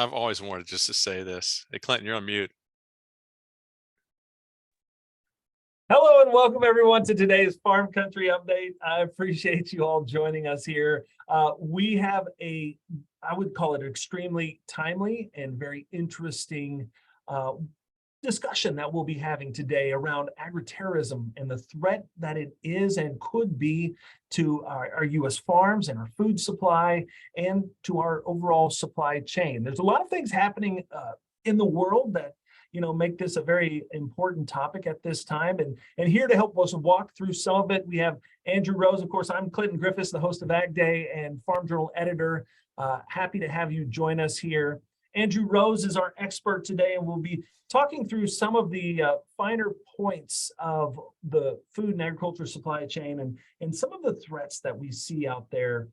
I've always wanted just to say this. Hey, Clinton, you're on mute. Hello and welcome everyone to today's Farm Country Update. I appreciate you all joining us here. We have I would call it extremely timely and very interesting discussion that we'll be having today around agroterrorism and the threat that it is and could be to our U.S. farms and our food supply and to our overall supply chain. There's a lot of things happening in the world that make this a very important topic at this time. And here to help us walk through some of it, we have Andrew Rose. Of course, I'm Clinton Griffiths, the host of Ag Day and Farm Journal editor. Happy to have you join us here. Andrew Rose is our expert today, and we'll be talking through some of the finer points of the food and agriculture supply chain and some of the threats that we see out there.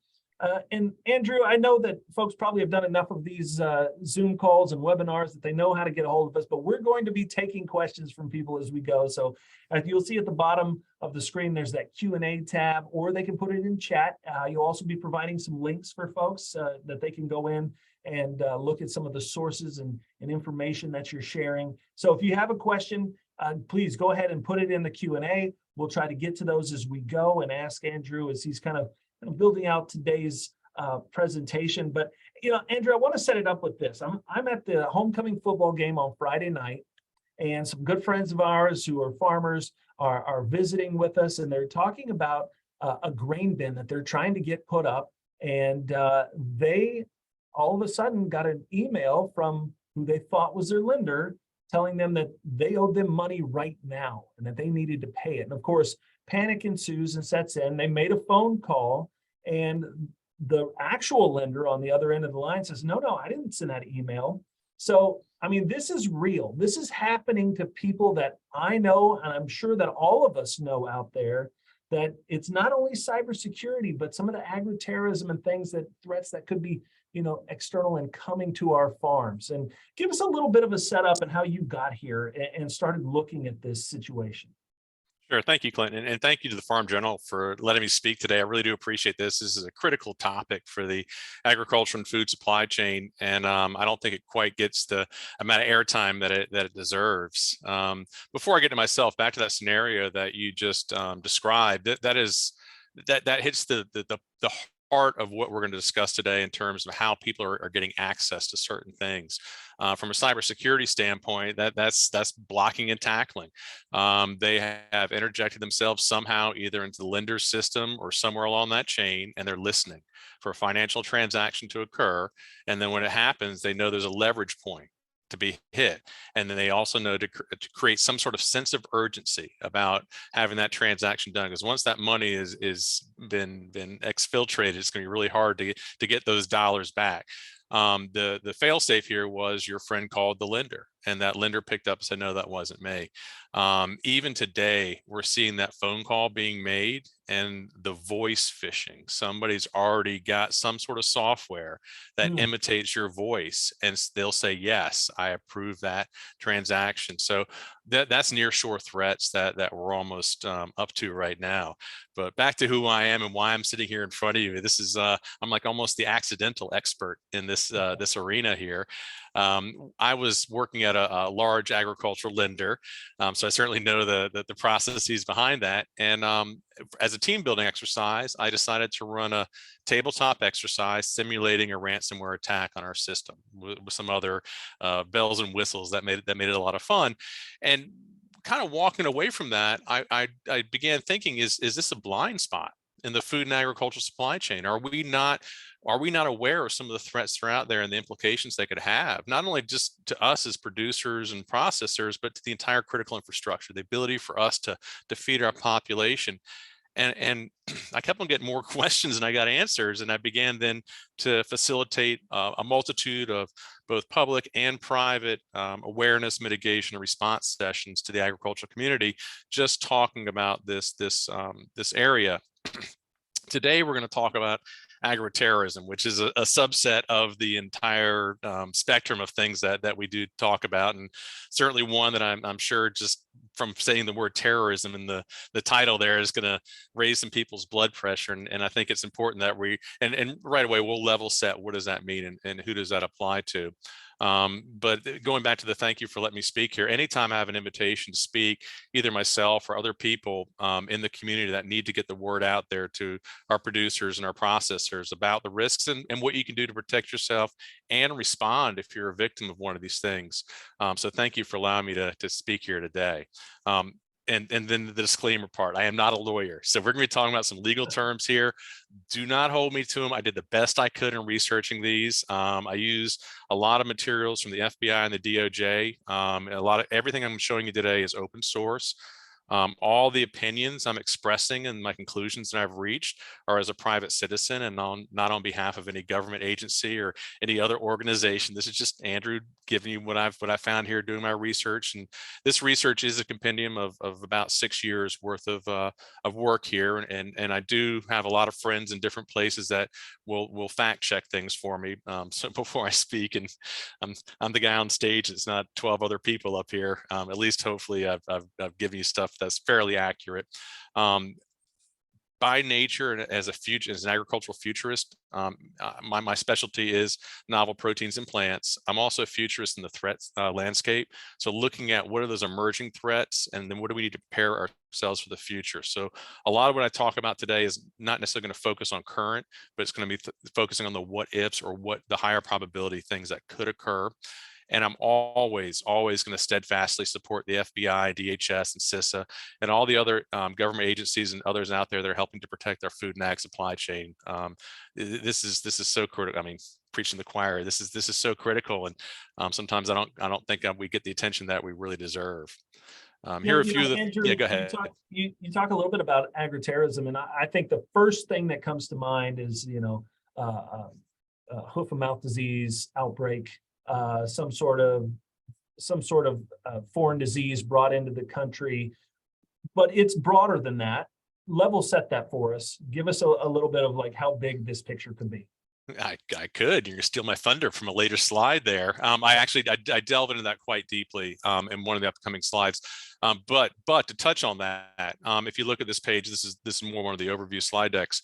And Andrew, I know that folks probably have done enough of these Zoom calls and webinars that they know how to get a hold of us, but we're going to be taking questions from people as we go. So you'll see at the bottom of the screen, there's that Q&A tab, or they can put it in chat. You'll also be providing some links for folks that they can go in and look at some of the sources and information that you're sharing. So if you have a question, please go ahead and put it in the Q&A. We'll try to get to those as we go and ask Andrew as he's kind of building out today's presentation. But, Andrew, I want to set it up with this. I'm at the homecoming football game on Friday night, and some good friends of ours who are farmers are visiting with us, and they're talking about a grain bin that they're trying to get put up. And they all of a sudden got an email from who they thought was their lender telling them that they owed them money right now and that they needed to pay it. And of course, panic ensues and sets in. They made a phone call, and the actual lender on the other end of the line says, no, I didn't send that email. So, I mean, this is real. This is happening to people that I know, and I'm sure that all of us know out there, that it's not only cybersecurity, but some of the agroterrorism and threats that could be external and coming to our farms. And give us a little bit of a setup and how you got here and started looking at this situation. Sure. Thank you, Clinton. And thank you to the Farm Journal for letting me speak today. I really do appreciate this. This is a critical topic for the agriculture and food supply chain. And I don't think it quite gets the amount of airtime that it deserves. Before I get to myself, back to that scenario that you just described, that hits the part of what we're going to discuss today in terms of how people are getting access to certain things. From a cybersecurity standpoint, that's blocking and tackling. They have interjected themselves somehow either into the lender's system or somewhere along that chain, and they're listening for a financial transaction to occur. And then when it happens, they know there's a leverage point to be hit. And then they also know to create some sort of sense of urgency about having that transaction done. Because once that money is been exfiltrated, it's going to be really hard to get those dollars back. The fail safe here was your friend called the lender, and that lender picked up and said, no, that wasn't me. Even today, we're seeing that phone call being made and the voice phishing. Somebody's already got some sort of software that imitates your voice, and they'll say, yes, I approve that transaction. So that's nearshore threats that we're almost up to right now. But back to who I am and why I'm sitting here in front of you. This is I'm like almost the accidental expert in this arena here. I was working at a large agricultural lender, so I certainly know the processes behind that. And as a team building exercise, I decided to run a tabletop exercise simulating a ransomware attack on our system with some other bells and whistles that made it a lot of fun. And kind of walking away from that, I began thinking, is this a blind spot in the food and agricultural supply chain? Are we not aware of some of the threats that are out there and the implications they could have, not only just to us as producers and processors, but to the entire critical infrastructure, the ability for us to feed our population? And I kept on getting more questions than I got answers. And I began then to facilitate a multitude of both public and private awareness, mitigation, and response sessions to the agricultural community, just talking about this area. Today, we're going to talk about agroterrorism, which is a subset of the entire spectrum of things that we do talk about, and certainly one that I'm sure just from saying the word terrorism in the title there is going to raise some people's blood pressure. And I think it's important that and right away we'll level set, what does that mean and who does that apply to? But going back to the thank you for letting me speak here, anytime I have an invitation to speak, either myself or other people in the community that need to get the word out there to our producers and our processors about the risks and what you can do to protect yourself and respond if you're a victim of one of these things. So thank you for allowing me to speak here today. And then the disclaimer part, I am not a lawyer. So we're gonna be talking about some legal terms here. Do not hold me to them. I did the best I could in researching these. I use a lot of materials from the FBI and the DOJ. Everything I'm showing you today is open source. All the opinions I'm expressing and my conclusions that I've reached are as a private citizen and not on behalf of any government agency or any other organization. This is just Andrew giving you what I found here doing my research. And this research is a compendium of about 6 years worth of work here. And I do have a lot of friends in different places that will fact check things for me. So before I speak, and I'm the guy on stage, it's not 12 other people up here. At least hopefully I've given you stuff that's fairly accurate. By nature, and as an agricultural futurist, my specialty is novel proteins and plants. I'm also a futurist in the threat landscape. So looking at what are those emerging threats, and then what do we need to prepare ourselves for the future. So a lot of what I talk about today is not necessarily going to focus on current, but it's going to be focusing on the what ifs, or what the higher probability things that could occur. And I'm always going to steadfastly support the FBI, DHS, and CISA, and all the other government agencies and others out there that are helping to protect our food and ag supply chain. This is so critical. I mean, preaching the choir. This is so critical, and sometimes I don't think we get the attention that we really deserve. Here are a few of the. Andrew, Yeah, go ahead. you talk a little bit about agri-terrorism, and I think the first thing that comes to mind is hoof and mouth disease outbreak. Some sort of foreign disease brought into the country, but it's broader than that. Level set that for us. Give us a little bit of like how big this picture could be. I could. You're gonna steal my thunder from a later slide there. I delve into that quite deeply in one of the upcoming slides. But to touch on that, if you look at this page, this is more one of the overview slide decks.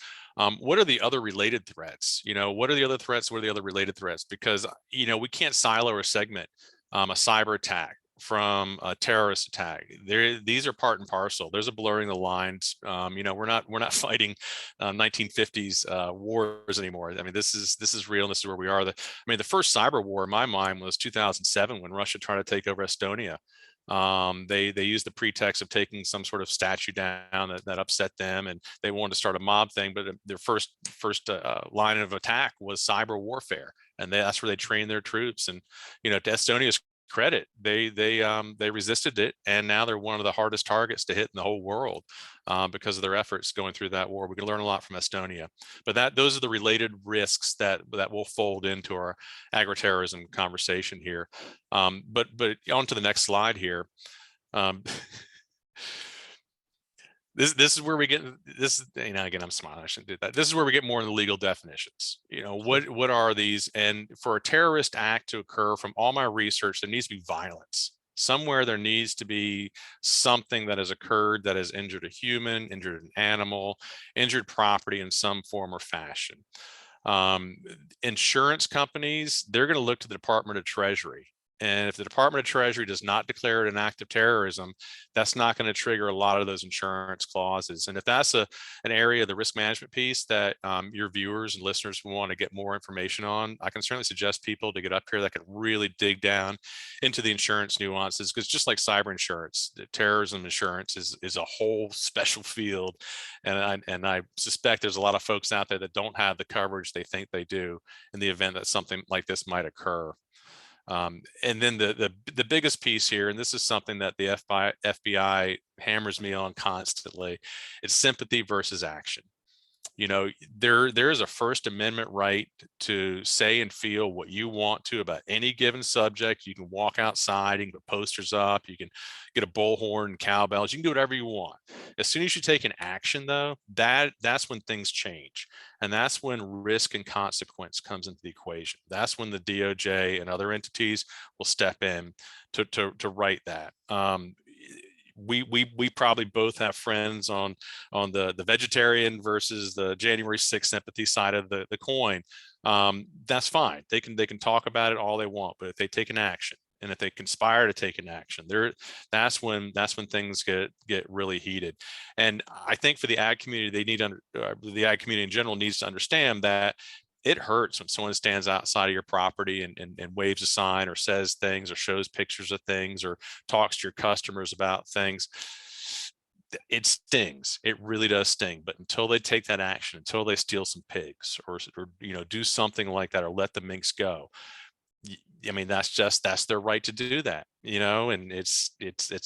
What are the other related threats? What are the other threats? What are the other related threats? Because we can't silo or segment a cyber attack from a terrorist attack. These are part and parcel. There's a blurring the lines. We're not fighting 1950s wars anymore. I mean, this is real. And this is where we are. The first cyber war in my mind was 2007 when Russia tried to take over Estonia. They used the pretext of taking some sort of statue down that upset them, and they wanted to start a mob thing. But their first line of attack was cyber warfare, and that's where they trained their troops. And to Estonia's credit, they resisted it, and now they're one of the hardest targets to hit in the whole world because of their efforts going through that war. We can learn a lot from Estonia, but those are the related risks that will fold into our agri-terrorism conversation here. But on to the next slide here. This is where we get this. Again, I'm smiling. I shouldn't do that. This is where we get more into the legal definitions. What are these? And for a terrorist act to occur, from all my research, there needs to be violence. Somewhere there needs to be something that has occurred that has injured a human, injured an animal, injured property in some form or fashion. Insurance companies, they're going to look to the Department of Treasury. And if the Department of Treasury does not declare it an act of terrorism, that's not going to trigger a lot of those insurance clauses. And if that's an area of the risk management piece that your viewers and listeners want to get more information on, I can certainly suggest people to get up here that can really dig down into the insurance nuances, because just like cyber insurance, terrorism insurance is a whole special field. And I suspect there's a lot of folks out there that don't have the coverage they think they do in the event that something like this might occur. And then the biggest piece here, and this is something that the FBI hammers me on constantly, it's sympathy versus action. There is a First Amendment right to say and feel what you want to about any given subject. You can walk outside, you can put posters up, you can get a bullhorn and cowbells, you can do whatever you want. As soon as you take an action, though, that's when things change. And that's when risk and consequence comes into the equation. That's when the DOJ and other entities will step in to right that. we probably both have friends on the vegetarian versus the January 6th sympathy side of the coin. That's fine. They can talk about it all they want, but if they take an action, and if they conspire to take an action, that's when things get really heated. And I think for the ag community, they need the ag community in general needs to understand that it hurts when someone stands outside of your property and waves a sign or says things or shows pictures of things or talks to your customers about things. It stings. It really does sting. But until they take that action, until they steal some pigs or do something like that or let the minks go, I mean, that's their right to do that, and it's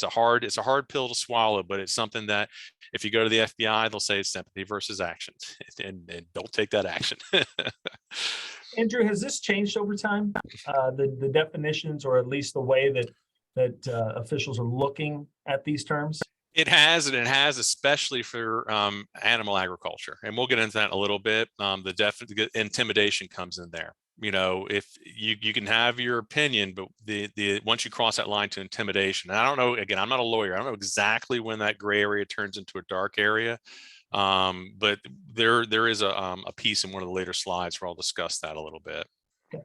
a hard pill to swallow, but it's something that if you go to the FBI, they'll say it's sympathy versus action, and don't take that action. Andrew, has this changed over time? The definitions, or at least the way that officials are looking at these terms? It has, and it has especially for animal agriculture, and we'll get into that in a little bit. The intimidation comes in there. If you can have your opinion, but the once you cross that line to intimidation, and I don't know, again, I'm not a lawyer, I don't know exactly when that gray area turns into a dark area, but there is a piece in one of the later slides where I'll discuss that a little bit. Okay.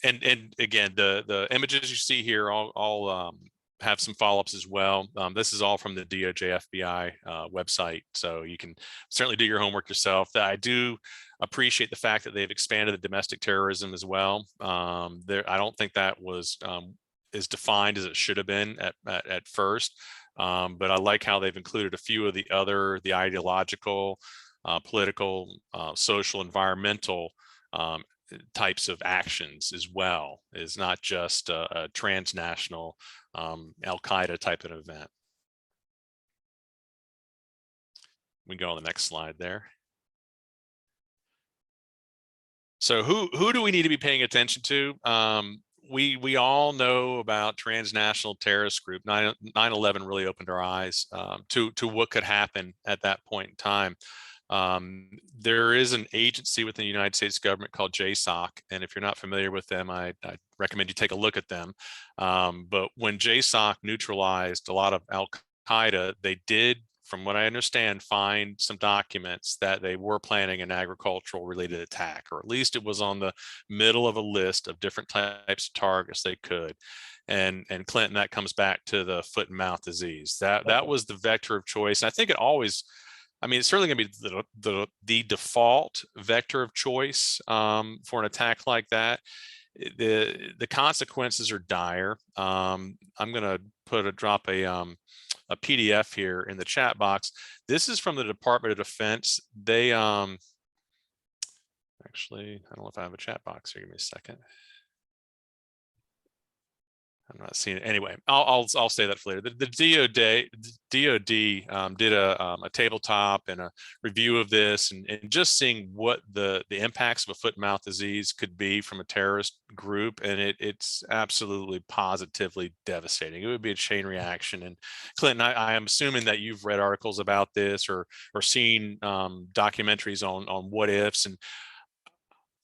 And again, the images you see here, I'll have some follow-ups as well. This is all from the DOJ FBI website, so you can certainly do your homework yourself. I do appreciate the fact that they've expanded the domestic terrorism as well. I don't think that was as defined as it should have been at first, but I like how they've included a few of the ideological, political, social, environmental types of actions as well. Is not just a transnational Al-Qaeda type of event. We go on the next slide there. So who do we need to be paying attention to? We all know about transnational terrorist group. 9/11 really opened our eyes to what could happen at that point in time. There is an agency within the United States government called JSOC, and if you're not familiar with them, I recommend you take a look at them. But when JSOC neutralized a lot of Al-Qaeda, they did, from what I understand, find some documents that they were planning an agricultural related attack, or at least it was on the middle of a list of different types of targets they could. And Clinton, that comes back to the foot and mouth disease. That was the vector of choice. And I think it always, I mean, it's certainly going to be the default vector of choice for an attack like that. The consequences are dire. I'm going to drop a PDF here in the chat box. This is from the Department of Defense. They actually, I don't know if I have a chat box here. Give me a second. I'm not seeing it. Anyway, I'll say that for later. The DOD did a tabletop and a review of this, and just seeing what the impacts of a foot and mouth disease could be from a terrorist group, and it's absolutely positively devastating. It would be a chain reaction. And Clinton, I am assuming that you've read articles about this or seen documentaries on what ifs, and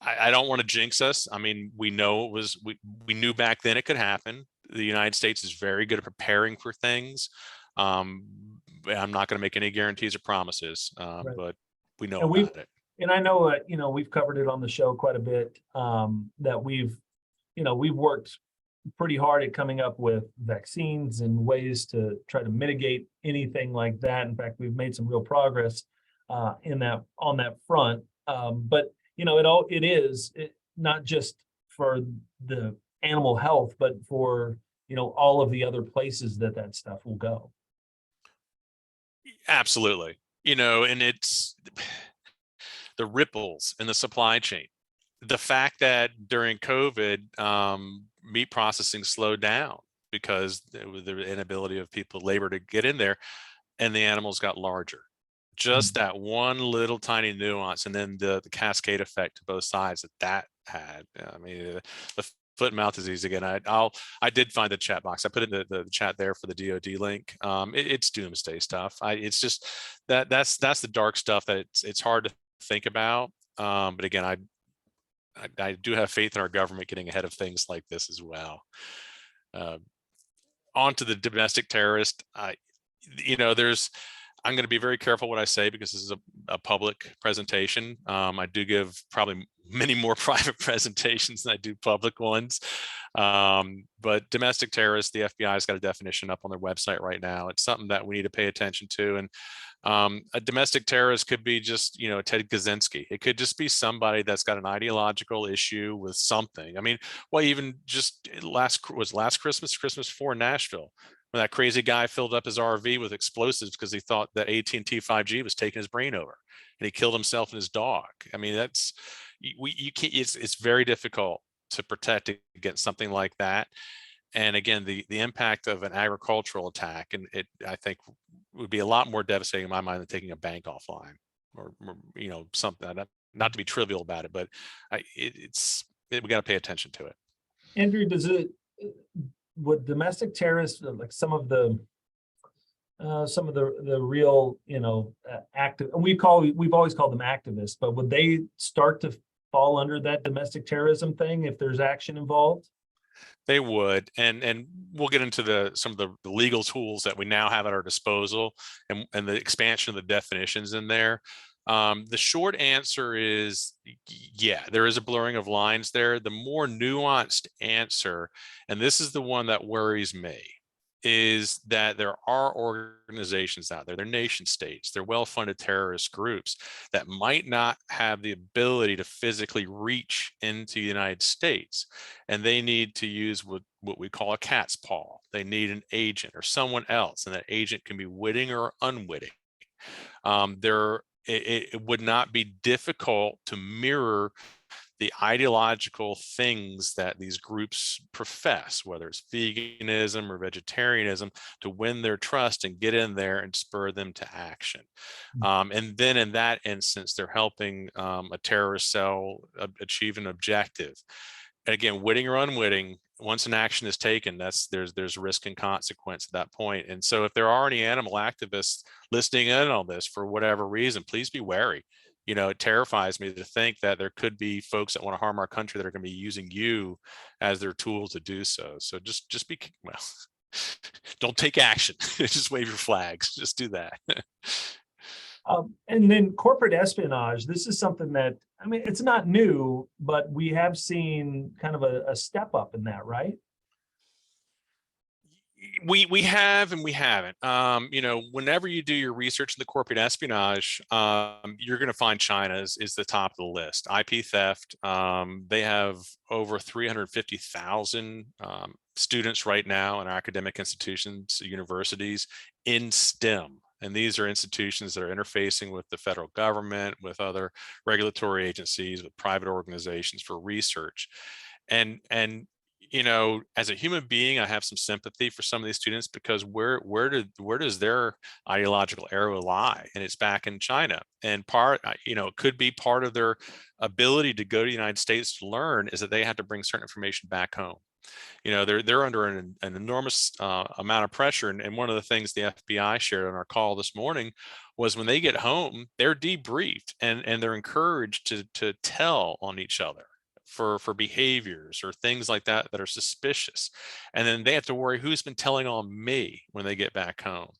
I don't want to jinx us. I mean, we know it was, we knew back then it could happen. The United States is very good at preparing for things. I'm not going to make any guarantees or promises, right, but we know about it. And I know, we've covered it on the show quite a bit, that we've worked pretty hard at coming up with vaccines and ways to try to mitigate anything like that. In fact, we've made some real progress on that front. But it is not just for the animal health, but for all of the other places that stuff will go. Absolutely. And it's the ripples in the supply chain. The fact that during COVID, meat processing slowed down because the inability of labor to get in there, and the animals got larger. Just that one little tiny nuance, and then the cascade effect to both sides that had. I mean, the foot and mouth disease again. I did find the chat box. I put it in the chat there for the DoD link. It's doomsday stuff. It's just that's the dark stuff that it's hard to think about. But again, I do have faith in our government getting ahead of things like this as well. on to the domestic terrorist. I'm going to be very careful what I say because this is a public presentation. I do give probably many more private presentations than I do public ones. But domestic terrorists, the FBI's got a definition up on their website right now. It's something that we need to pay attention to. And a domestic terrorist could be just, Ted Kaczynski. It could just be somebody that's got an ideological issue with something. I mean, well, even just last Christmas, Christmas 4 in Nashville, when that crazy guy filled up his RV with explosives because he thought that AT&T 5G was taking his brain over, and he killed himself and his dog. I mean, you can't. It's very difficult to protect against something like that. And again, the impact of an agricultural attack, and I think would be a lot more devastating in my mind than taking a bank offline, or something. Not to be trivial about it, but we got to pay attention to it. Andrew, would domestic terrorists, like some of the real, active, we've always called them activists, but would they start to fall under that domestic terrorism thing if there's action involved? They would, and we'll get into some of the legal tools that we now have at our disposal, and the expansion of the definitions in there. The short answer is, yeah, there is a blurring of lines there. The more nuanced answer, and this is the one that worries me, is that there are organizations out there, they're nation states, they're well-funded terrorist groups that might not have the ability to physically reach into the United States, and they need to use what we call a cat's paw. They need an agent or someone else, and that agent can be witting or unwitting. It would not be difficult to mirror the ideological things that these groups profess, whether it's veganism or vegetarianism, to win their trust and get in there and spur them to action. And then in that instance, they're helping a terrorist cell achieve an objective. And again, witting or unwitting, once an action is taken, there's risk and consequence at that point. And so if there are any animal activists listening in on this for whatever reason, please be wary. It terrifies me to think that there could be folks that want to harm our country that are going to be using you as their tool to do so. So just be, well, don't take action. Just wave your flags. Just do that. And then corporate espionage. This is something that, I mean, it's not new, but we have seen kind of a step up in that, right? We have and we haven't. Whenever you do your research in the corporate espionage, you're going to find China is the top of the list. IP theft. They have over 350,000 students right now in our academic institutions, universities in STEM. And these are institutions that are interfacing with the federal government, with other regulatory agencies, with private organizations for research. And as a human being, I have some sympathy for some of these students, because where does their ideological arrow lie? And it's back in China. And it could be part of their ability to go to the United States to learn is that they have to bring certain information back home. They're under an enormous amount of pressure. And one of the things the FBI shared on our call this morning was when they get home, they're debriefed and they're encouraged to tell on each other for behaviors or things like that are suspicious. And then they have to worry who's been telling on me when they get back home.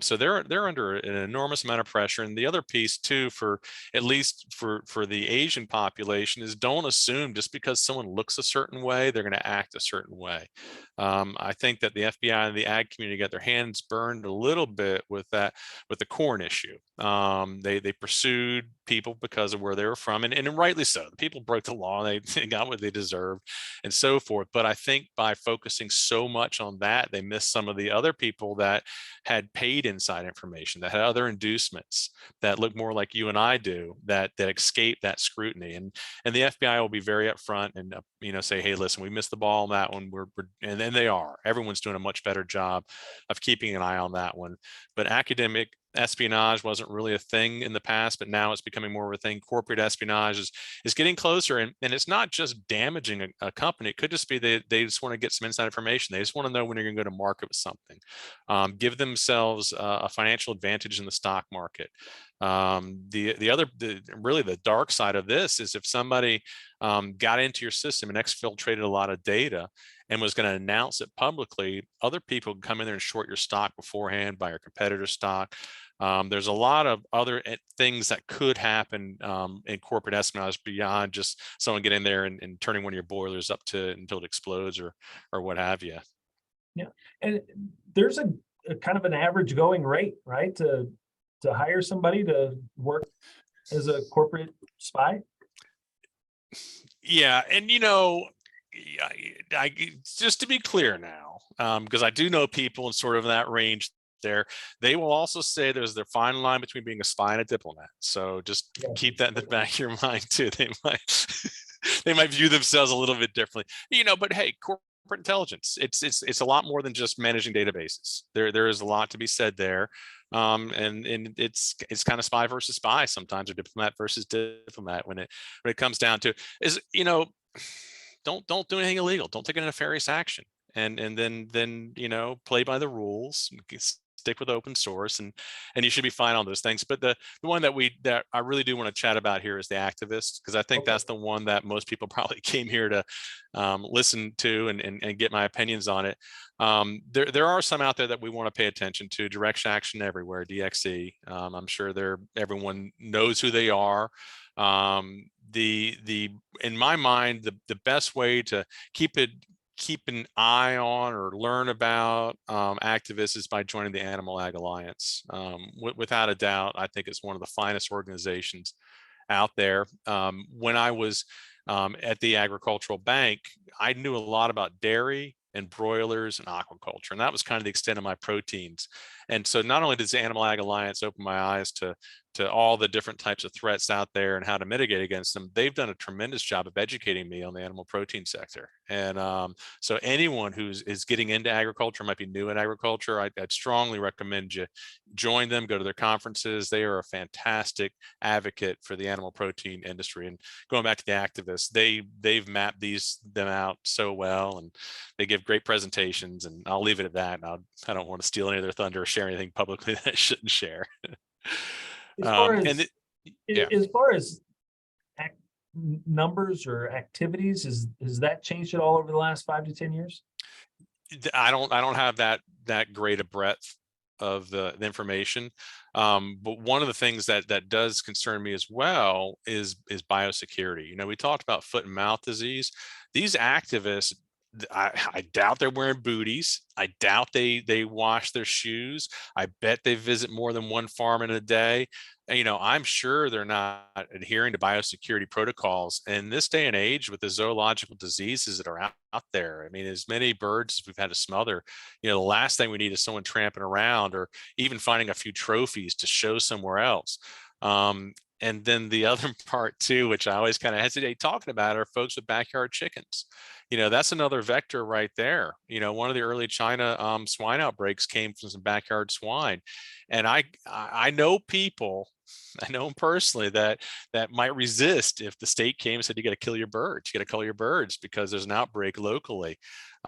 So they're under an enormous amount of pressure. And the other piece too, at least for the Asian population, is don't assume just because someone looks a certain way, they're going to act a certain way. I think that the FBI and the ag community got their hands burned a little bit with the corn issue. They pursued people because of where they were from, and rightly so. The people broke the law, they got what they deserved, and so forth. But I think by focusing so much on that, they missed some of the other people that had paid inside information, that had other inducements that look more like you and I do, that escape that scrutiny. And the FBI will be very upfront and say, hey, listen, we missed the ball on that one. And then they are. Everyone's doing a much better job of keeping an eye on that one. But academic espionage wasn't really a thing in the past, but now it's becoming more of a thing. Corporate espionage is getting closer, and it's not just damaging a company. It could just be they just want to get some inside information. They just want to know when you're going to go to market with something. Give themselves a financial advantage in the stock market. Really the dark side of this is if somebody got into your system and exfiltrated a lot of data and was going to announce it publicly, other people can come in there and short your stock beforehand, buy your competitor stock. There's a lot of other things that could happen in corporate espionage beyond just someone getting there and turning one of your boilers up to until it explodes or what have you. Yeah, and there's a kind of an average going rate, right, to hire somebody to work as a corporate spy. Yeah, and just to be clear now, because I do know people in sort of that range there, they will also say there's the fine line between being a spy and a diplomat. So just keep that in the back of your mind too. They might they might view themselves a little bit differently, but hey, corporate intelligence, it's a lot more than just managing databases. There is a lot to be said there. And it's kind of spy versus spy sometimes, or diplomat versus diplomat when it comes down to is, don't do anything illegal. Don't take a nefarious action. And then play by the rules, stick with open source, and you should be fine on those things. But the one that I really do want to chat about here is the activists, because I think that's the one that most people probably came here to listen to and get my opinions on it. There are some out there that we want to pay attention to. Direct Action Everywhere, DXE. I'm sure everyone knows who they are. In my mind, the best way to keep an eye on or learn about activists is by joining the Animal Ag Alliance. Without a doubt, I think it's one of the finest organizations out there. When I was at the agricultural bank, I knew a lot about dairy and broilers and aquaculture, and that was kind of the extent of my proteins. And so not only does the Animal Ag Alliance open my eyes to all the different types of threats out there and how to mitigate against them, they've done a tremendous job of educating me on the animal protein sector. And so anyone is getting into agriculture, might be new in agriculture, I'd strongly recommend you join them, go to their conferences. They are a fantastic advocate for the animal protein industry. And going back to the activists, they've mapped them out so well, and they give great presentations. And I'll leave it at that. I don't want to steal any of their thunder or share anything publicly that I shouldn't share. As far as numbers or activities, has that changed at all over the last 5 to 10 years? I don't have that great a breadth of the information, but one of the things that does concern me as well is biosecurity. We talked about foot and mouth disease. These activists, I doubt they're wearing booties. I doubt they wash their shoes. I bet they visit more than one farm in a day. And, I'm sure they're not adhering to biosecurity protocols. In this day and age, with the zoological diseases that are out there, I mean, as many birds as we've had to smother, the last thing we need is someone tramping around or even finding a few trophies to show somewhere else. And then the other part too, which I always kind of hesitate talking about, are folks with backyard chickens. That's another vector right there. One of the early China swine outbreaks came from some backyard swine. And I know people, I know them personally, that might resist if the state came and said, you got to kill your birds, you got to kill your birds because there's an outbreak locally.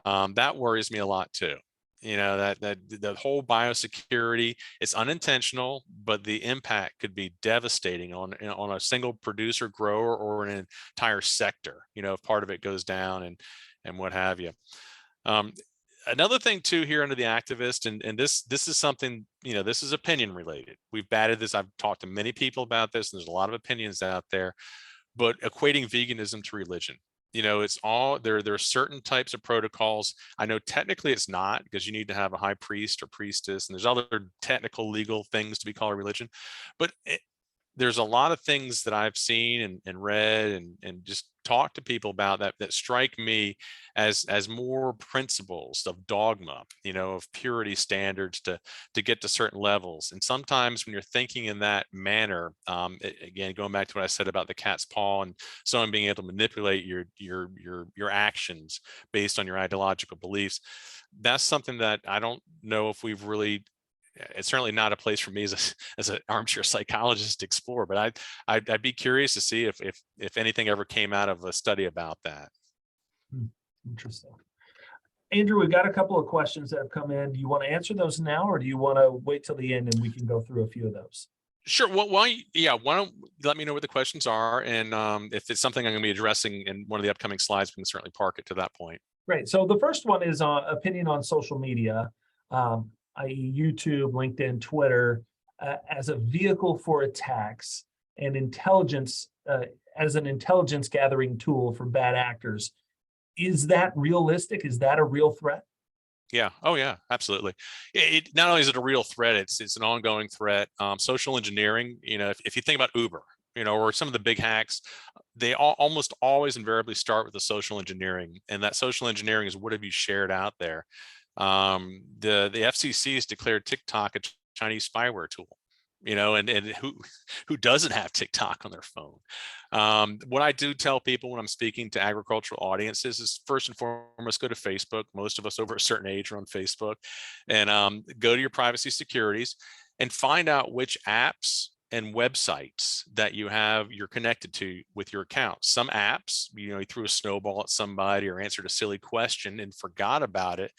That worries me a lot too. That the whole biosecurity, it's unintentional, but the impact could be devastating on a single producer, grower, or an entire sector, if part of it goes down and what have you. Another thing too here under the activist, and this is something, this is opinion related. We've batted this. I've talked to many people about this, and there's a lot of opinions out there, but equating veganism to religion. It's all there are certain types of protocols. I know technically it's not, because you need to have a high priest or priestess, and there's other technical legal things to be called a religion, but there's a lot of things that I've seen and read and just talked to people about that strike me as more principles of dogma, of purity standards to get to certain levels. And sometimes when you're thinking in that manner, again, going back to what I said about the cat's paw and someone being able to manipulate your actions based on your ideological beliefs, that's something that I don't know if we've really. It's certainly not a place for me as an armchair psychologist to explore, but I'd be curious to see if anything ever came out of a study about that. Interesting. Andrew, we've got a couple of questions that have come in. Do you want to answer those now, or do you want to wait till the end and we can go through a few of those? Sure. Well, why don't you let me know what the questions are, and if it's something I'm going to be addressing in one of the upcoming slides, we can certainly park it to that point. Great. So the first one is on opinion on social media, i.e. YouTube, LinkedIn, Twitter, as a vehicle for attacks and intelligence, as an intelligence gathering tool for bad actors. Is that realistic? Is that a real threat? Yeah. Oh, yeah. Absolutely. It not only is it a real threat, it's an ongoing threat. Social engineering. If you think about Uber, or some of the big hacks, they almost always invariably start with the social engineering, and that social engineering is what have you shared out there. The FCC has declared TikTok a Chinese spyware tool. And who doesn't have TikTok on their phone? What I do tell people when I'm speaking to agricultural audiences is, first and foremost, go to Facebook. Most of us over a certain age are on Facebook, and go to your privacy securities and find out which apps and websites that you're connected to with your account. Some apps, you threw a snowball at somebody or answered a silly question and forgot about it.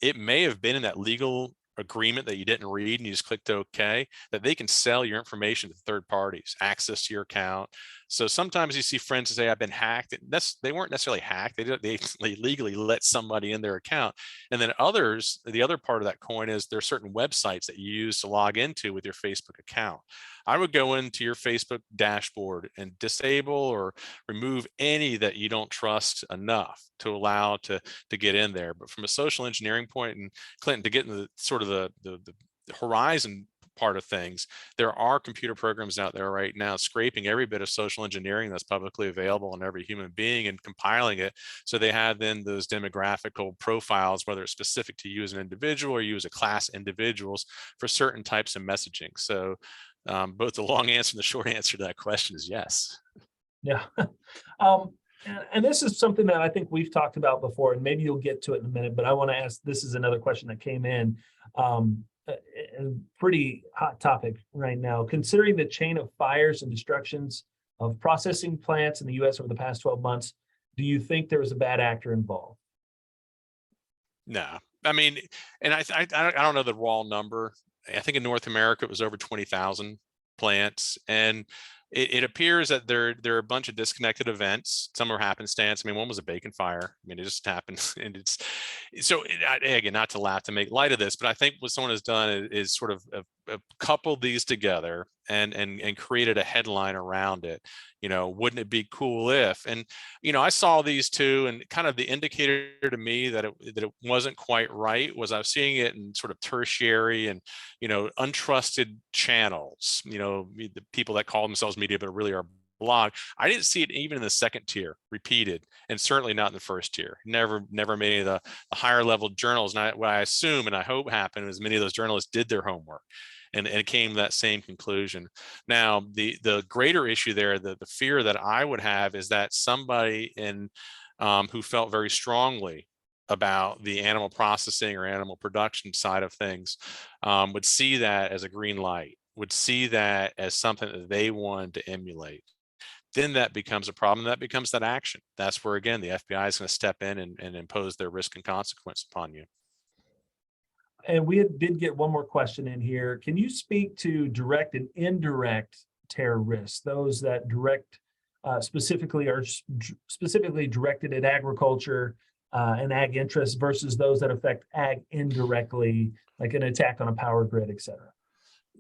It may have been in that legal agreement that you didn't read and you just clicked OK, that they can sell your information to third parties, access to your account. So sometimes you see friends say, I've been hacked. They weren't necessarily hacked. They legally let somebody in their account. And then others, the other part of that coin is there are certain websites that you use to log into with your Facebook account. I would go into your Facebook dashboard and disable or remove any that you don't trust enough to allow to get in there. But from a social engineering point, and Clinton, to get into the sort of the horizon part of things, there are computer programs out there right now scraping every bit of social engineering that's publicly available on every human being and compiling it. So they have then those demographical profiles, whether it's specific to you as an individual or you as a class individuals, for certain types of messaging. So both the long answer and the short answer to that question is yes. Yeah. And this is something that I think we've talked about before, and maybe you'll get to it in a minute, but I want to ask, this is another question that came in. A pretty hot topic right now. Considering the chain of fires and destructions of processing plants in the U.S. over the past 12 months, do you think there was a bad actor involved? No, I mean, and I don't know the raw number. I think in North America it was over 20,000 plants, and it appears that there are a bunch of disconnected events. Some are happenstance. I mean, one was a bacon fire. I mean, it just happened, and it's so again, not to laugh to make light of this, but I think what someone has done is sort of coupled these together and created a headline around it. Wouldn't it be cool if? And I saw these two, and kind of the indicator to me that it wasn't quite right was I was seeing it in sort of tertiary and untrusted channels. The people that call themselves media but really are blog. I didn't see it even in the second tier repeated, and certainly not in the first tier. Never made the higher level journals. And what I assume and I hope happened is many of those journalists did their homework and came to that same conclusion. Now, the greater issue there, the fear that I would have is that somebody who felt very strongly about the animal processing or animal production side of things would see that as a green light, would see that as something that they wanted to emulate. Then that becomes a problem. That becomes that action. That's where, again, the FBI is going to step in and impose their risk and consequence upon you. And we did get one more question in here. Can you speak to direct and indirect terrorists, those that specifically are specifically directed at agriculture and ag interests versus those that affect ag indirectly, like an attack on a power grid, et cetera?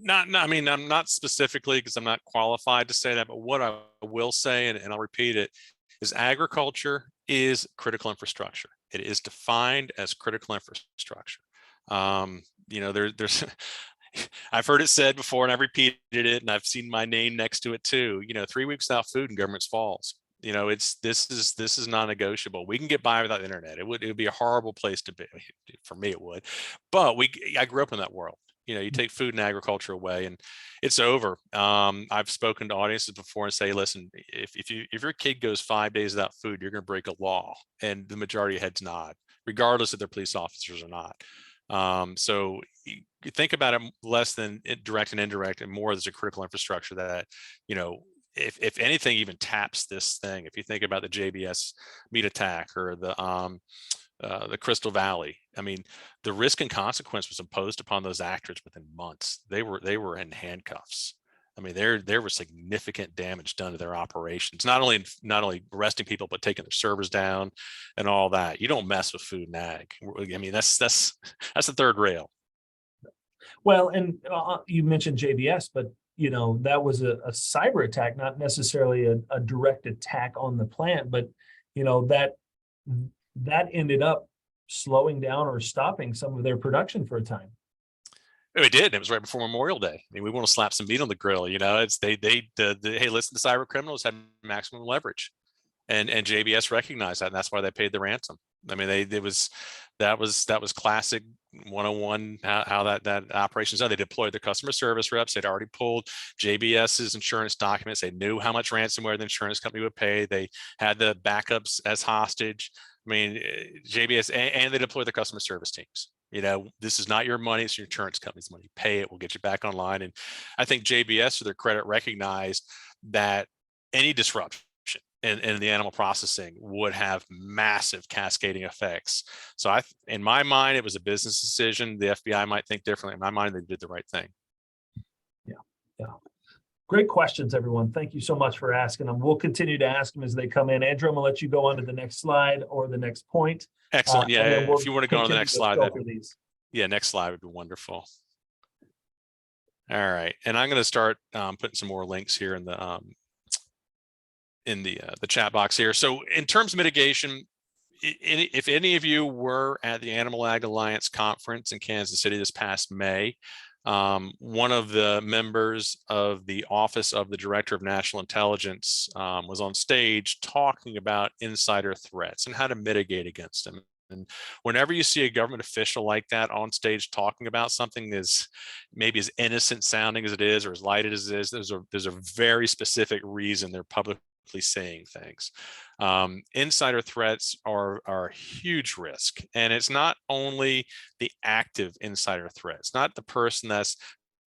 I mean, I'm not specifically, because I'm not qualified to say that, but what I will say, and I'll repeat it, is agriculture is critical infrastructure. It is defined as critical infrastructure. There's I've heard it said before, and I've repeated it, and I've seen my name next to it too. 3 weeks without food and government falls. This is non-negotiable. We can get by without the internet. It would be a horrible place to be. For me, it would. But I grew up in that world. You take food and agriculture away and it's over. I've spoken to audiences before and say, listen, if your kid goes 5 days without food, you're going to break a law. And the majority of heads nod, regardless if they're police officers or not. So you think about it less than direct and indirect, and more as a critical infrastructure that, if anything even taps this thing. If you think about the JBS meat attack or the Crystal Valley, I mean, the risk and consequence was imposed upon those actors within months. They were in handcuffs. I mean, there was significant damage done to their operations, not only arresting people, but taking their servers down and all that. You don't mess with food and ag. I mean, that's the third rail. Well, and you mentioned JBS, but that was a cyber attack, not necessarily a direct attack on the plant, but that ended up slowing down or stopping some of their production for a time. It did. It was right before Memorial Day. I mean, we want to slap some meat on the grill. It's hey, listen, the cyber criminals had maximum leverage, and JBS recognized that, and that's why they paid the ransom. I mean, that was classic 101 how that operations done. They deployed the customer service reps. They'd already pulled JBS's insurance documents. They knew how much ransomware the insurance company would pay. They had the backups as hostage. I mean, JBS, and they deployed the customer service teams. This is not your money, it's your insurance company's money. Pay it, we'll get you back online. And I think JBS, to their credit, recognized that any disruption in the animal processing would have massive cascading effects. So in my mind, it was a business decision. The FBI might think differently. In my mind, they did the right thing. Yeah. Great questions, everyone. Thank you so much for asking them. We'll continue to ask them as they come in. Andrew, I'm gonna let you go on to the next slide or the next point. Excellent. Yeah, if you want to go on to the next slide, next slide would be wonderful. All right, and I'm going to start putting some more links here in the chat box here. So in terms of mitigation, if any of you were at the Animal Ag Alliance conference in Kansas City this past May, one of the members of the Office of the Director of National Intelligence was on stage talking about insider threats and how to mitigate against them. And whenever you see a government official like that on stage talking about something as maybe as innocent sounding as it is, or as lighted as it is, there's a very specific reason they're publicly saying things. Insider threats are a huge risk, and it's not only the active insider threat. It's not the person that's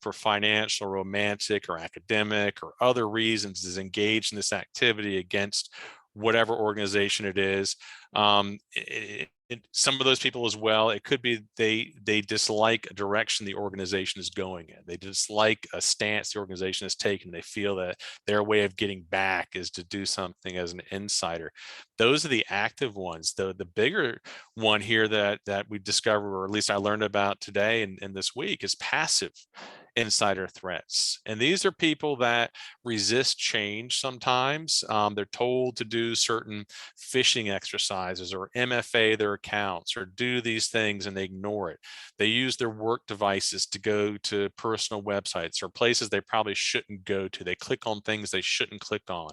for financial, romantic, or academic, or other reasons is engaged in this activity against whatever organization it is. Some of those people as well, it could be they dislike a direction the organization is going in. They dislike a stance the organization has taken. They feel that their way of getting back is to do something as an insider. Those are the active ones. The bigger one here that we discovered, or at least I learned about today and this week, is passive insider threats. And these are people that resist change sometimes. They're told to do certain phishing exercises or MFA their accounts or do these things, and they ignore it. They use their work devices to go to personal websites or places they probably shouldn't go to. They click on things they shouldn't click on.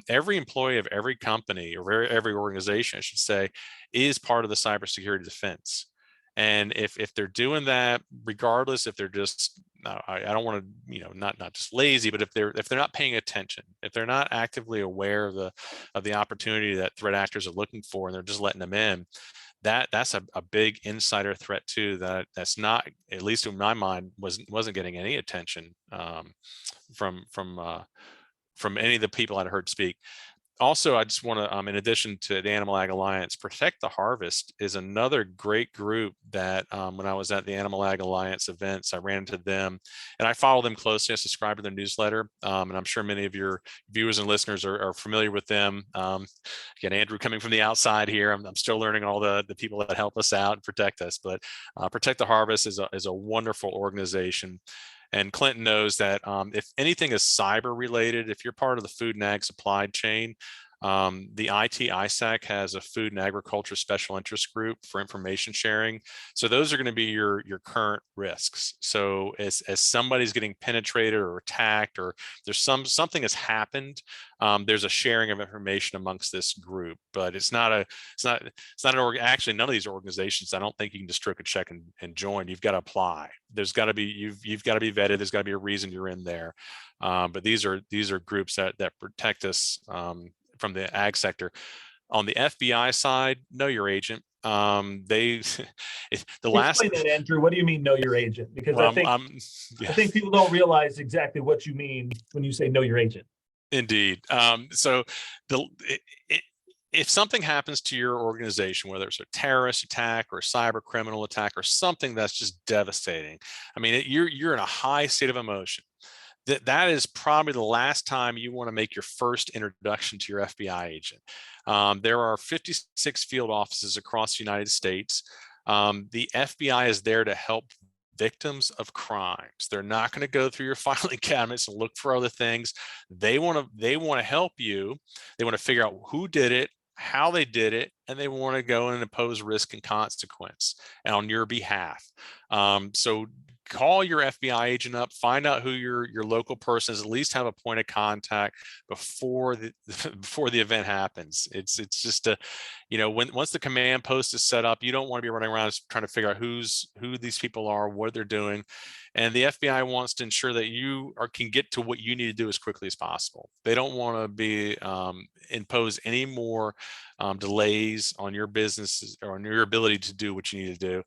Every employee of every company, or every organization, I should say, is part of the cybersecurity defense. And if they're doing that, regardless if they're just, I don't want to, not just lazy, but if they're not paying attention, if they're not actively aware of the opportunity that threat actors are looking for, and they're just letting them in, that's a big insider threat too. That's not, at least in my mind, wasn't getting any attention from any of the people I'd heard speak. Also, I just want to, in addition to the Animal Ag Alliance, Protect the Harvest is another great group that when I was at the Animal Ag Alliance events, I ran into them, and I follow them closely. I subscribe to their newsletter, and I'm sure many of your viewers and listeners are familiar with them. Again, Andrew, coming from the outside here, I'm still learning all the people that help us out and protect us, but Protect the Harvest is a wonderful organization. And Clinton knows that if anything is cyber related, if you're part of the food and ag supply chain, the IT ISAC has a food and agriculture special interest group for information sharing. So those are going to be your current risks. So as somebody's getting penetrated or attacked, or there's something has happened, there's a sharing of information amongst this group. But it's not an actually, none of these organizations, I don't think you can just stroke a check and join. You've got to apply. There's got to be, you've got to be vetted. There's got to be a reason you're in there. But these are groups that protect us from the ag sector. On the FBI side, know your agent. Explain that, Andrew. What do you mean know your agent? Because I think people don't realize exactly what you mean when you say know your agent. Indeed. So if something happens to your organization, whether it's a terrorist attack or a cyber criminal attack or something that's just devastating, I mean, you're in a high state of emotion. that is probably the last time you want to make your first introduction to your FBI agent. There are 56 field offices across the United States. The FBI is there to help victims of crimes. They're not going to go through your filing cabinets and look for other things. They want to help you. They want to figure out who did it, how they did it, and they want to go and impose risk and consequence on your behalf. So call your FBI agent up, find out who your local person is, at least have a point of contact before the before the event happens. It's just a, once the command post is set up, you don't want to be running around trying to figure out who these people are, what they're doing. And the FBI wants to ensure that you can get to what you need to do as quickly as possible. They don't want to be impose any more delays on your business or on your ability to do what you need to do.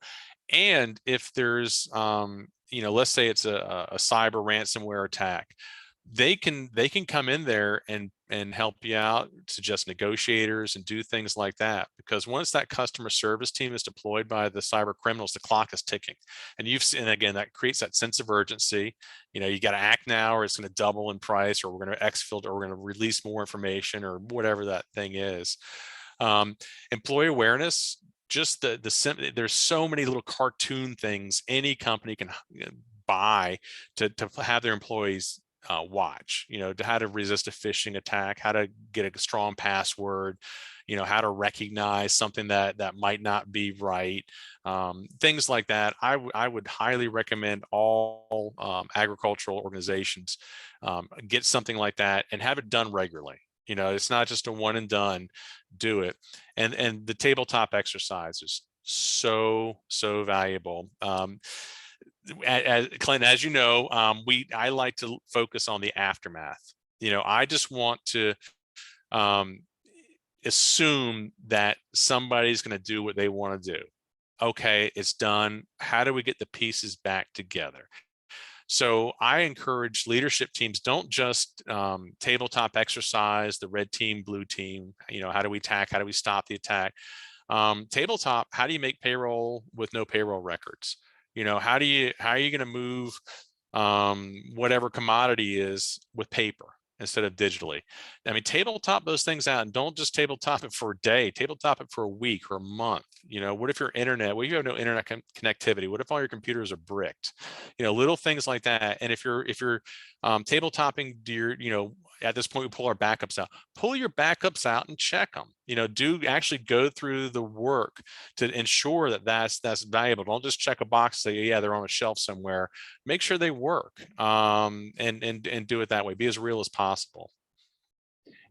And if there's, let's say it's a cyber ransomware attack, they can come in there and help you out, suggest negotiators and do things like that. Because once that customer service team is deployed by the cyber criminals, the clock is ticking. And and again, that creates that sense of urgency. You got to act now, or it's going to double in price, or we're going to exfilter, or we're going to release more information, or whatever that thing is. Employee awareness. Just there's so many little cartoon things any company can buy to have their employees watch, to how to resist a phishing attack, how to get a strong password, how to recognize something that might not be right, things like that. I would highly recommend all agricultural organizations get something like that and have it done regularly. It's not just a one and done, do it. And the tabletop exercise is so valuable. Clinton, as you know, I like to focus on the aftermath. I just want to assume that somebody's going to do what they want to do. Okay, it's done. How do we get the pieces back together? So I encourage leadership teams, don't just tabletop exercise, the red team, blue team, how do we attack? How do we stop the attack? Tabletop, how do you make payroll with no payroll records? How are you going to move whatever commodity is with paper instead of digitally? I mean, tabletop those things out, and don't just tabletop it for a day, tabletop it for a week or a month. What if your internet, what if you have no internet connectivity? What if all your computers are bricked? Little things like that. And if you're tabletopping, at this point, we pull our backups out. Pull your backups out and check them. Do actually go through the work to ensure that that's valuable. Don't just check a box, say, yeah, they're on a shelf somewhere. Make sure they work, and do it that way. Be as real as possible.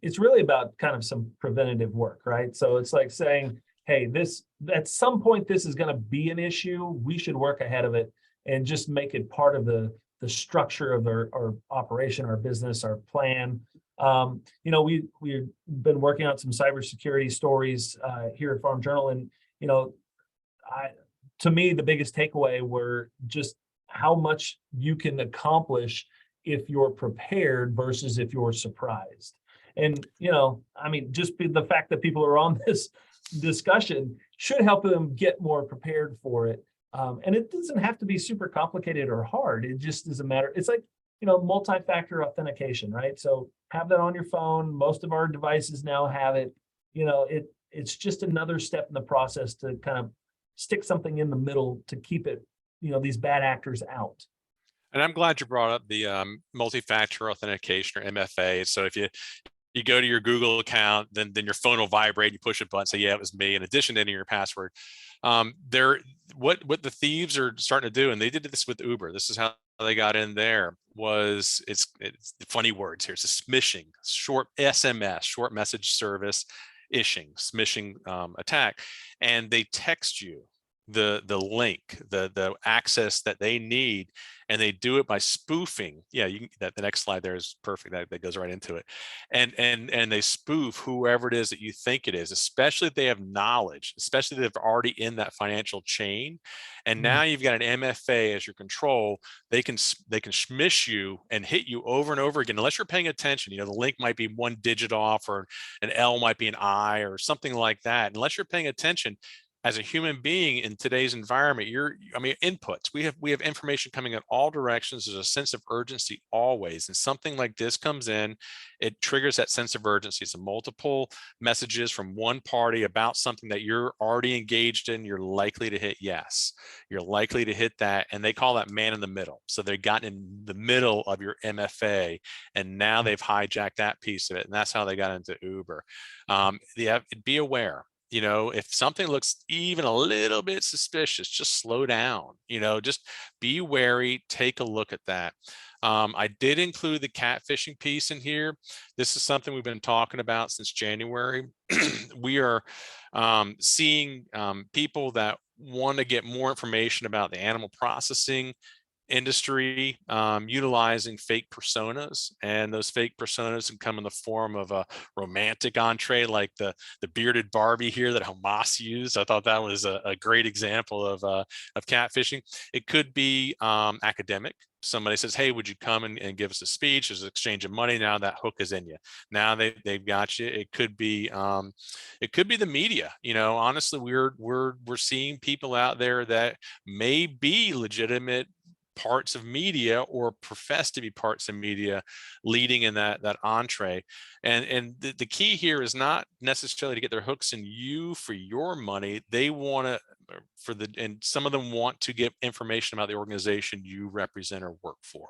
It's really about kind of some preventative work, right? So it's like saying, hey, this at some point this is going to be an issue. We should work ahead of it and just make it part of the structure of our operation, our business, our plan. We've been working on some cybersecurity stories here at Farm Journal, and to me, the biggest takeaway were just how much you can accomplish if you're prepared versus if you're surprised. And just the fact that people are on this discussion should help them get more prepared for it. And it doesn't have to be super complicated or hard. It just is a matter. It's like, multi-factor authentication, right? So have that on your phone. Most of our devices now have it. It's just another step in the process to kind of stick something in the middle to keep it, these bad actors out. And I'm glad you brought up the multi-factor authentication, or MFA. So if you go to your Google account, then your phone will vibrate. You push a button, say, "Yeah, it was me." In addition to entering your password, what the thieves are starting to do, and they did this with Uber. This is how they got in there. It's funny words here. It's a smishing, short SMS, short message service, smishing attack, and they text you the link, the access that they need, and they do it by spoofing. Yeah, the next slide there is perfect. That goes right into it. And they spoof whoever it is that you think it is, especially if they have knowledge, especially if they're already in that financial chain. And now you've got an MFA as your control. They can smish you and hit you over and over again, unless you're paying attention. The link might be one digit off, or an L might be an I, or something like that. Unless you're paying attention, as a human being in today's environment, inputs. We have information coming in all directions. There's a sense of urgency always, and something like this comes in, it triggers that sense of urgency. So multiple messages from one party about something that you're already engaged in, you're likely to hit yes. You're likely to hit that, and they call that man in the middle. So they've gotten in the middle of your MFA, and now they've hijacked that piece of it, and that's how they got into Uber. Be aware. If something looks even a little bit suspicious, just slow down, just be wary, take a look at that. I did include the catfishing piece in here. This is something we've been talking about since January. We are seeing people that want to get more information about the animal processing industry utilizing fake personas, and those fake personas can come in the form of a romantic entree like the bearded Barbie here that Hamas used. I thought that was a great example of catfishing. It could be academic. Somebody says, hey, would you come and give us a speech? There's an exchange of money. Now that hook is in you. Now they've got you. It could be the media. Honestly, we're seeing people out there that may be legitimate parts of media or profess to be parts of media leading in that entree. And the key here is not necessarily to get their hooks in you for your money. They want to and some of them want to get information about the organization you represent or work for.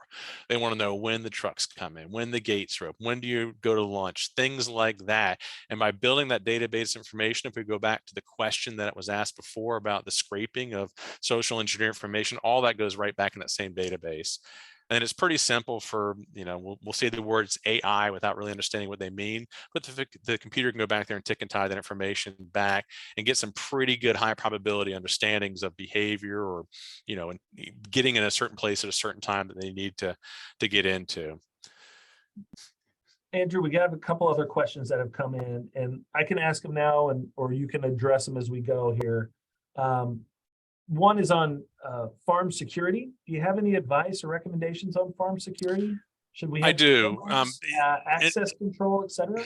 They want to know when the trucks come in, when the gates are open, when do you go to lunch, things like that. And by building that database information, if we go back to the question that was asked before about the scraping of social engineer information, all that goes right back in that same database. And it's pretty simple for, we'll say the words AI without really understanding what they mean, but the computer can go back there and tick and tie that information back and get some pretty good high probability understandings of behavior or, and getting in a certain place at a certain time that they need to get into. Andrew, we have a couple other questions that have come in, and I can ask them now, or you can address them as we go here. One is on farm security. Do you have any advice or recommendations on farm security? Should we have I do. access control, et cetera?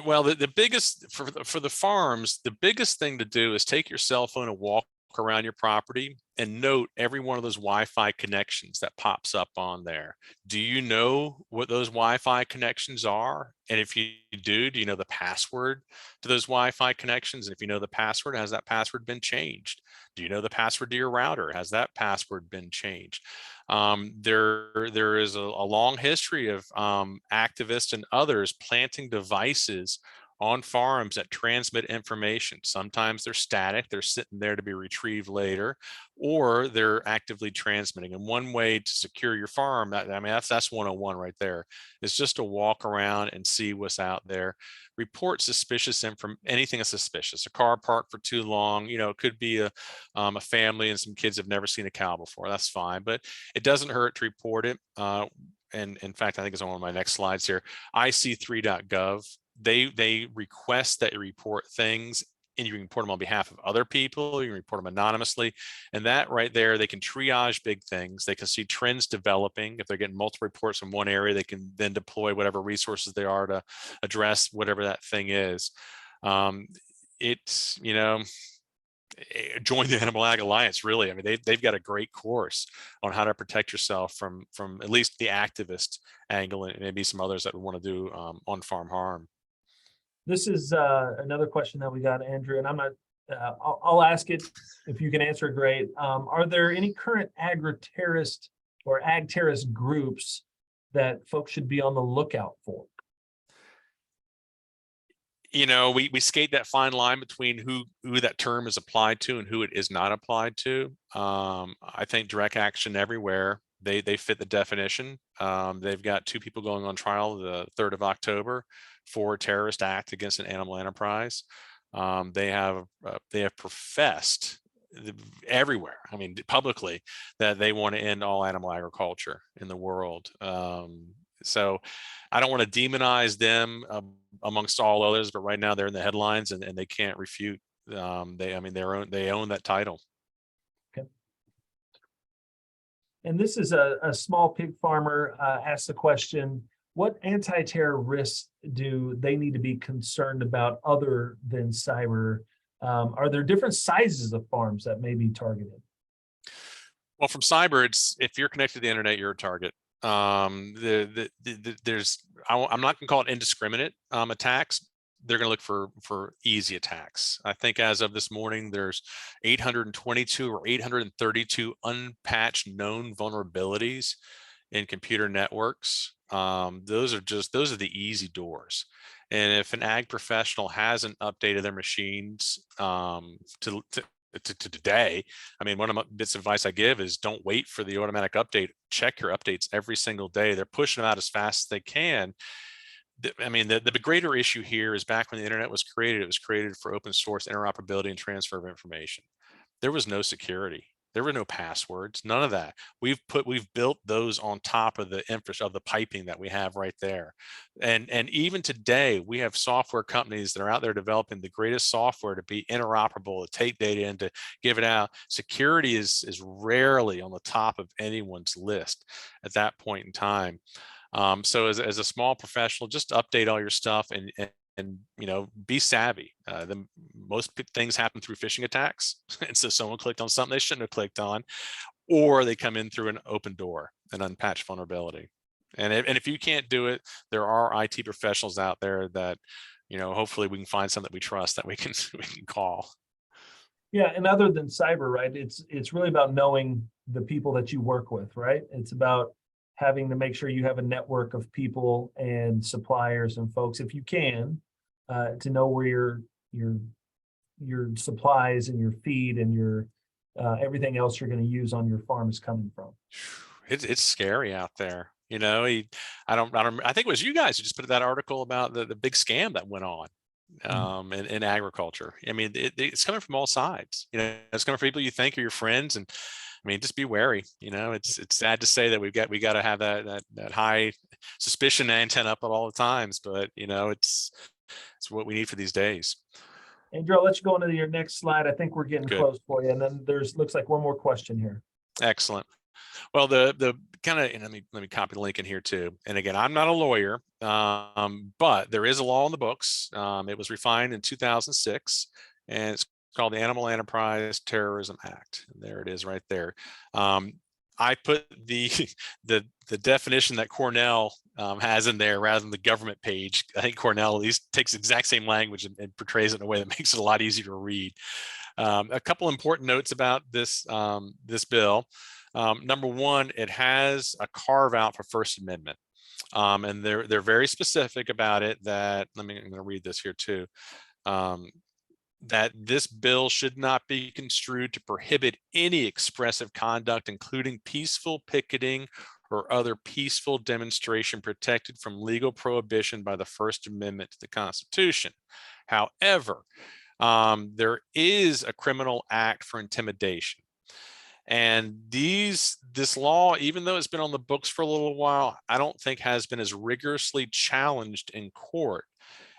Well, the biggest for the farms, the biggest thing to do is take your cell phone and walk around your property and note every one of those Wi-Fi connections that pops up on there. Do you know what those Wi-Fi connections are? And if you do you know the password to those Wi-Fi connections? And if you know the password, has that password been changed? Do you know the password to your router? Has that password been changed? There is a long history of activists and others planting devices on farms that transmit information. Sometimes they're static, they're sitting there to be retrieved later, or they're actively transmitting. And one way to secure your farm, that's 101 right there, is just to walk around and see what's out there. Report suspicious anything that's suspicious. A car parked for too long, it could be a family and some kids have never seen a cow before. That's fine, but it doesn't hurt to report it. And in fact, I think it's on one of my next slides here, ic3.gov. They request that you report things, and you can report them on behalf of other people. You can report them anonymously, and that right there, they can triage big things. They can see trends developing. If they're getting multiple reports from one area, they can then deploy whatever resources they are to address whatever that thing is. It's join the Animal Ag Alliance. Really, they've got a great course on how to protect yourself from at least the activist angle, and maybe some others that would want to do on-farm harm. This is another question that we got, Andrew, and I'm not, I'll ask it. If you can answer it, great. Are there any current agri-terrorist or ag terrorist groups that folks should be on the lookout for? We skate that fine line between who that term is applied to and who it is not applied to. I think direct action everywhere, they fit the definition. They've got 2 people going on trial the 3rd of October for a terrorist act against an animal enterprise. They have professed everywhere, publicly, that they want to end all animal agriculture in the world. So I don't want to demonize them amongst all others, but right now they're in the headlines and they can't refute. They own that title. Okay. And this is a small pig farmer asked the question, what anti-terror risks do they need to be concerned about other than cyber? Are there different sizes of farms that may be targeted? Well, from cyber, it's if you're connected to the internet, you're a target. There's I'm not going to call it indiscriminate attacks. They're going to look for easy attacks. I think as of this morning, there's 822 or 832 unpatched known vulnerabilities in computer networks. Those are the easy doors. And if an ag professional hasn't updated their machines to today, I mean, one of the bits of advice I give is don't wait for the automatic update. Check your updates every single day. They're pushing them out as fast as they can. I mean, the greater issue here is back when the internet was created, it was created for open source interoperability and transfer of information. There was no security. There were no passwords, none of that. We've built those on top of the infrastructure of the piping that we have right there. And even today, we have software companies that are out there developing the greatest software to be interoperable, to take data in, to give it out. Security is rarely on the top of anyone's list at that point in time. So as a small professional, just update all your stuff and be savvy. Most things happen through phishing attacks, and so someone clicked on something they shouldn't have clicked on, or they come in through an open door, an unpatched vulnerability. And if you can't do it, there are IT professionals out there that hopefully we can find some that we trust that we can call. Yeah, and other than cyber, right? It's really about knowing the people that you work with, right? It's about having to make sure you have a network of people and suppliers and folks, if you can, to know where your supplies and your feed and your everything else you're going to use on your farm is coming from. It's scary out there. I think it was you guys who just put that article about the big scam that went on in agriculture. I mean, it's coming from all sides. It's coming from people you think are your friends, and I mean, just be wary. It's sad to say that we got to have that high suspicion antenna up at all the times, but it's what we need for these days. Andrew, I'll let you go into your next slide. I think we're getting Good. close for you, and then looks like one more question here. Excellent. Well, the kind of, and let me copy the link in here too. And again, I'm not a lawyer, but there is a law in the books. It was refined in 2006, and it's called the Animal Enterprise Terrorism Act. And there it is right there. I put the definition that Cornell has in there rather than the government page. I think Cornell at least takes the exact same language and portrays it in a way that makes it a lot easier to read. A couple important notes about this this bill. Number one, it has a carve out for First Amendment. And they're very specific about it. I'm going to read this here too. That this bill should not be construed to prohibit any expressive conduct, including peaceful picketing or other peaceful demonstration protected from legal prohibition by the First Amendment to the Constitution. However, there is a criminal act for intimidation. And this law, even though it's been on the books for a little while, I don't think has been as rigorously challenged in court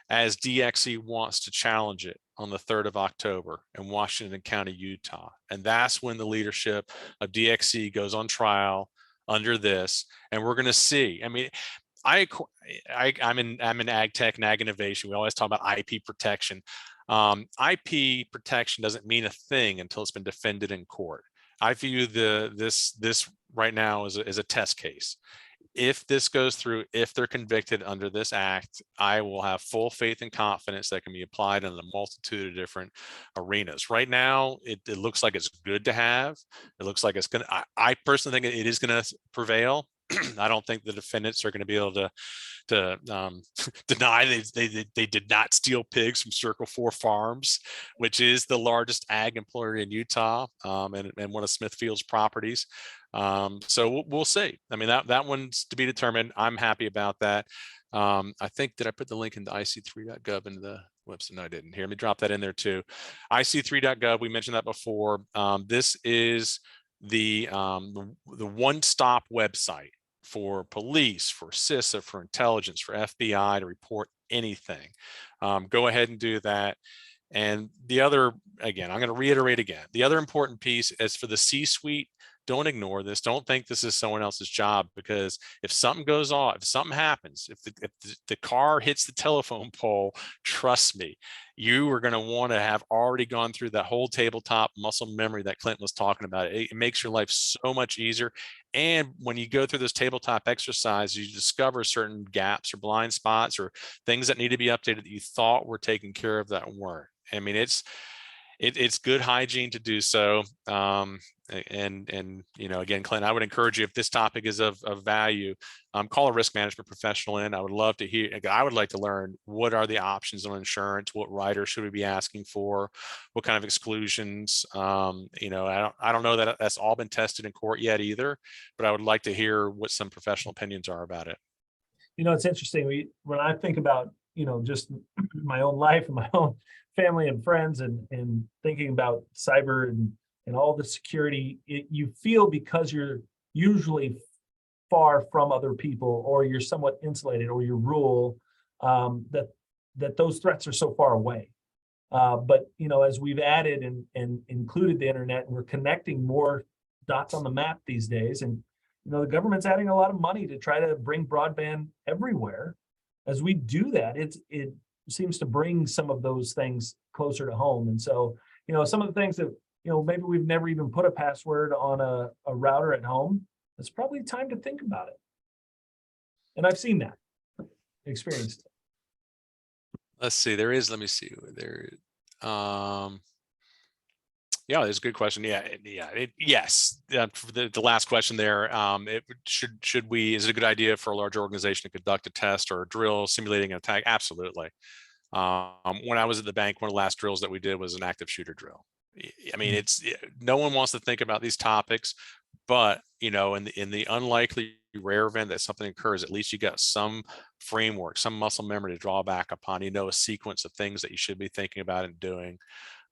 as DXE wants to challenge it on the 3rd of October in Washington County, Utah. And that's when the leadership of DXE goes on trial under this. And we're going to see. I mean, I'm in ag tech and ag innovation. We always talk about IP protection. IP protection doesn't mean a thing until it's been defended in court. I view this right now as a test case. If this goes through, if they're convicted under this act, I will have full faith and confidence that can be applied in a multitude of different arenas. Right now, it looks like it's good to have. It looks like it's going to, I personally think it is going to prevail. I don't think the defendants are going to be able to deny they did not steal pigs from Circle 4 Farms, which is the largest ag employer in Utah and one of Smithfield's properties. So we'll see. I mean, that one's to be determined. I'm happy about that. I think, did I put the link into ic3.gov into the website? No, I didn't. Here, let me drop that in there too. ic3.gov, we mentioned that before. This is the one-stop website for police, for CISA, for intelligence, for FBI to report anything. Go ahead and do that. And the other, again, I'm going to reiterate again, the other important piece is for the C-suite Don't ignore this. Don't think this is someone else's job, because if something goes off, if something happens, if the car hits the telephone pole, trust me, you are going to want to have already gone through that whole tabletop muscle memory that Clinton was talking about. It makes your life so much easier. And when you go through this tabletop exercise, you discover certain gaps or blind spots or things that need to be updated that you thought were taken care of that weren't. I mean, it's good hygiene to do so. And again, Clint, I would encourage you, if this topic is of value, call a risk management professional in. I would love to hear. I would like to learn, what are the options on insurance? What rider should we be asking for? What kind of exclusions? I don't know that that's all been tested in court yet either, but I would like to hear what some professional opinions are about it. It's interesting. When I think about, just my own life and my own family and friends, and thinking about cyber and all the security, you feel, because you're usually far from other people, or you're somewhat insulated, or you're rural, that those threats are so far away. But as we've added and included the internet, and we're connecting more dots on the map these days, and the government's adding a lot of money to try to bring broadband everywhere. As we do that, it seems to bring some of those things closer to home. And so, some of the things that, maybe we've never even put a password on a router at home, it's probably time to think about it. And I've seen that, experienced it. Let's see, let me see there. Yeah, that's a good question. Yes. For the last question there, is it a good idea for a large organization to conduct a test or a drill simulating an attack? Absolutely. When I was at the bank, one of the last drills that we did was an active shooter drill. I mean, no one wants to think about these topics, but in the unlikely rare event that something occurs, at least you got some framework, some muscle memory to draw back upon. A sequence of things that you should be thinking about and doing.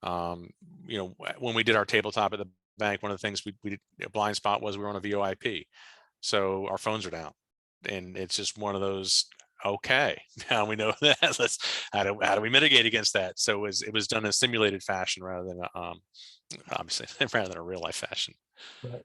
When we did our tabletop at the bank, one of the things a blind spot was we were on a VoIP, so our phones are down, and it's just one of those. Okay, now we know that. How do we mitigate against that? So it was done in a simulated fashion rather than obviously rather than a real life fashion. Right.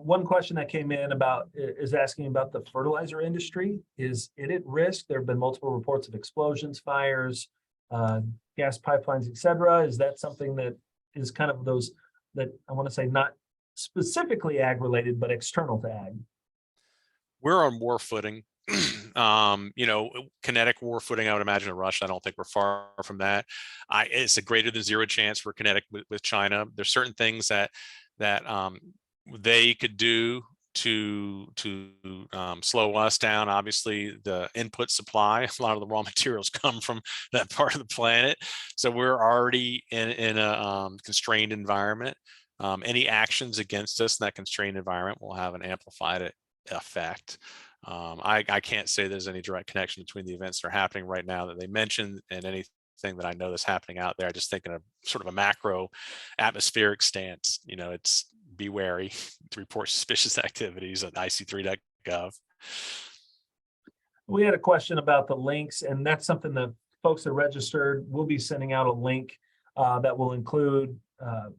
One question that came in is asking about the fertilizer industry. Is it at risk? There have been multiple reports of explosions, fires, gas pipelines, etc. Is that something that is kind of those that I want to say not specifically ag related, but external to ag? We're on war footing. Kinetic war footing, I would imagine, in Russia. I don't think we're far from that. It's a greater than zero chance for kinetic with China. There's certain things that they could do to slow us down. Obviously, the input supply, a lot of the raw materials come from that part of the planet, so we're already in a constrained environment. Any actions against us in that constrained environment will have an amplified effect. I can't say there's any direct connection between the events that are happening right now that they mentioned and anything that I know that's happening out there. I just think in a sort of a macro atmospheric stance, it's be wary to report suspicious activities at ic3.gov. We had a question about the links, and that's something that folks that registered will be sending out a link that will include, a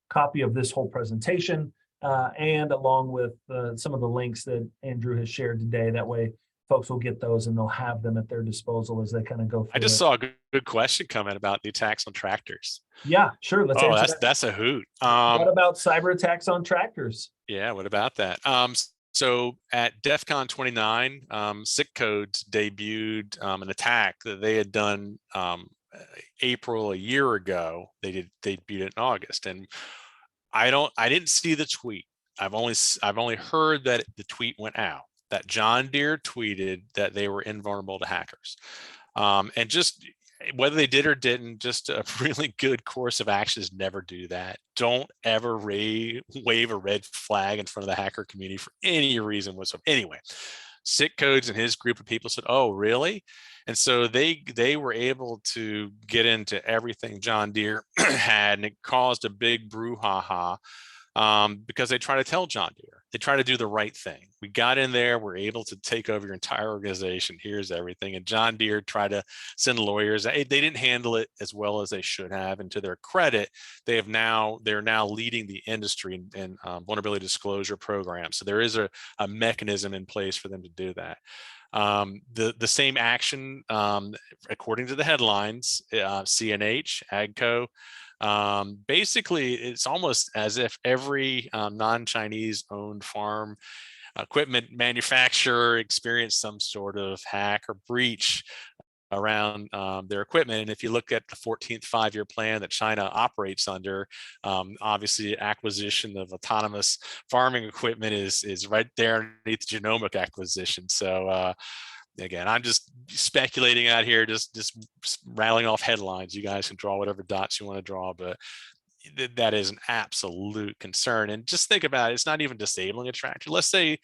copy of this whole presentation, and along with some of the links that Andrew has shared today. That way folks will get those and they'll have them at their disposal as they kind of go through. I just saw a good question coming about the attacks on tractors. Yeah, sure. Let's answer that. That's a hoot. What about cyber attacks on tractors? Yeah, what about that? So at DEF CON 29, Sick Codes debuted an attack that they had done April a year ago. They debuted it in August, and I didn't see the tweet. I've only heard that the tweet went out, that John Deere tweeted that they were invulnerable to hackers. And just whether they did or didn't, just a really good course of action is never do that. Don't ever wave a red flag in front of the hacker community for any reason whatsoever. Anyway, Sick Codes and his group of people said, "Oh, really?" And so they were able to get into everything John Deere had, and it caused a big brouhaha. because they try to tell John Deere, they try to do the right thing. We got in there, we're able to take over your entire organization. Here's everything. And John Deere tried to send lawyers. They didn't handle it as well as they should have. And to their credit, they're now leading the industry in vulnerability disclosure programs. So there is a mechanism in place for them to do that. The same action, according to the headlines, CNH, AGCO, basically, it's almost as if every non-Chinese owned farm equipment manufacturer experienced some sort of hack or breach around their equipment. And if you look at the 14th five-year plan that China operates under, obviously acquisition of autonomous farming equipment is right there underneath the genomic acquisition. So again, I'm just speculating out here, just rattling off headlines. You guys can draw whatever dots you want to draw, but that is an absolute concern. And just think about it, it's not even disabling a tractor. Let's say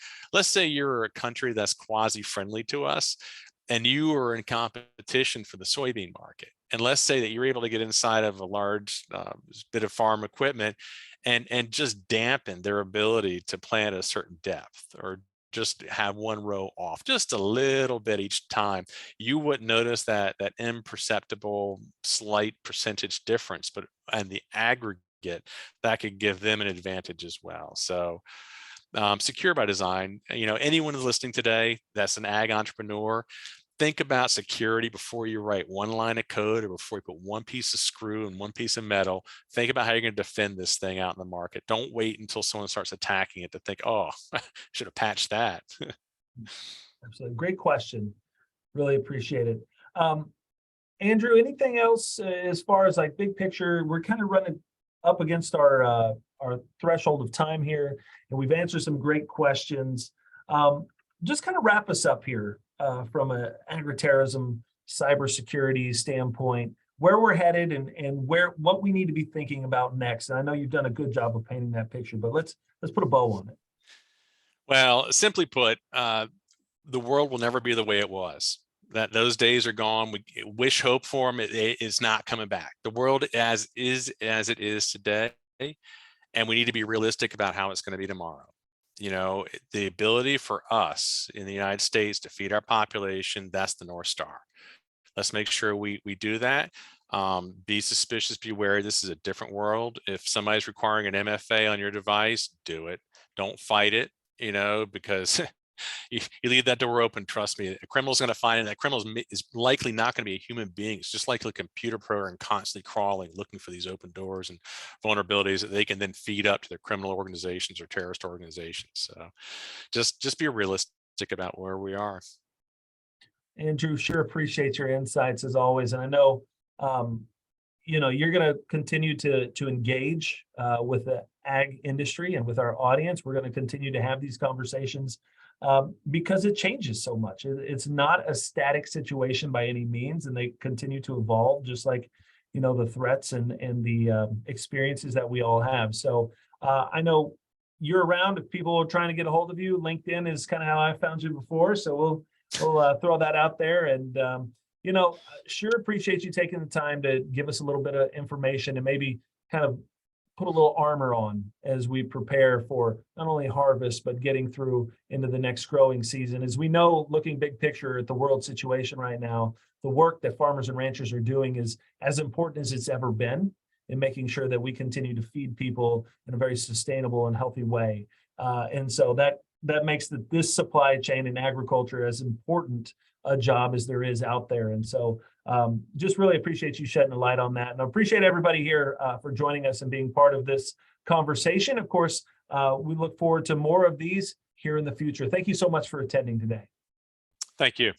you're a country that's quasi-friendly to us, and you are in competition for the soybean market. And let's say that you're able to get inside of a large bit of farm equipment and just dampen their ability to plant at a certain depth, or just have one row off just a little bit each time. You wouldn't notice that imperceptible slight percentage difference, but in the aggregate, that could give them an advantage as well. So secure by design, anyone who's listening today that's an ag entrepreneur, think about security before you write one line of code or before you put one piece of screw and one piece of metal. Think about how you're going to defend this thing out in the market. Don't wait until someone starts attacking it to think, oh, should have patched that. Absolutely. Great question. Really appreciate it. Andrew, anything else as far as like big picture? We're kind of running up against our threshold of time here, and we've answered some great questions. Just kind of wrap us up here from an AgroTerrorism cybersecurity standpoint, where we're headed and what we need to be thinking about next. And I know you've done a good job of painting that picture, but let's put a bow on it. Well, simply put, the world will never be the way it was. That those days are gone. We wish, hope for them. It is not coming back. The world as it is today, and we need to be realistic about how it's going to be tomorrow. The ability for us in the United States to feed our population, that's the North Star. Let's make sure we do that. Be suspicious, be wary. This is a different world. If somebody's requiring an MFA on your device, do it. Don't fight it, because you leave that door open. Trust me, a criminal's going to find it. That criminal is likely not going to be a human being. It's just like a computer program constantly crawling, looking for these open doors and vulnerabilities that they can then feed up to their criminal organizations or terrorist organizations. So just be realistic about where we are. Andrew, sure appreciate your insights as always. And I know, you're going to continue to engage with the ag industry and with our audience. We're going to continue to have these conversations because it changes so much. It's not a static situation by any means, and they continue to evolve, just like the threats and the experiences that we all have. So I know you're around if people are trying to get a hold of you. LinkedIn is kind of how I found you before, so we'll throw that out there. And sure appreciate you taking the time to give us a little bit of information and maybe kind of put a little armor on as we prepare for not only harvest, but getting through into the next growing season. As we know, looking big picture at the world situation right now, the work that farmers and ranchers are doing is as important as it's ever been in making sure that we continue to feed people in a very sustainable and healthy way. And so that makes this supply chain in agriculture as important a job as there is out there. And so just really appreciate you shedding a light on that. And I appreciate everybody here for joining us and being part of this conversation. Of course, we look forward to more of these here in the future. Thank you so much for attending today. Thank you.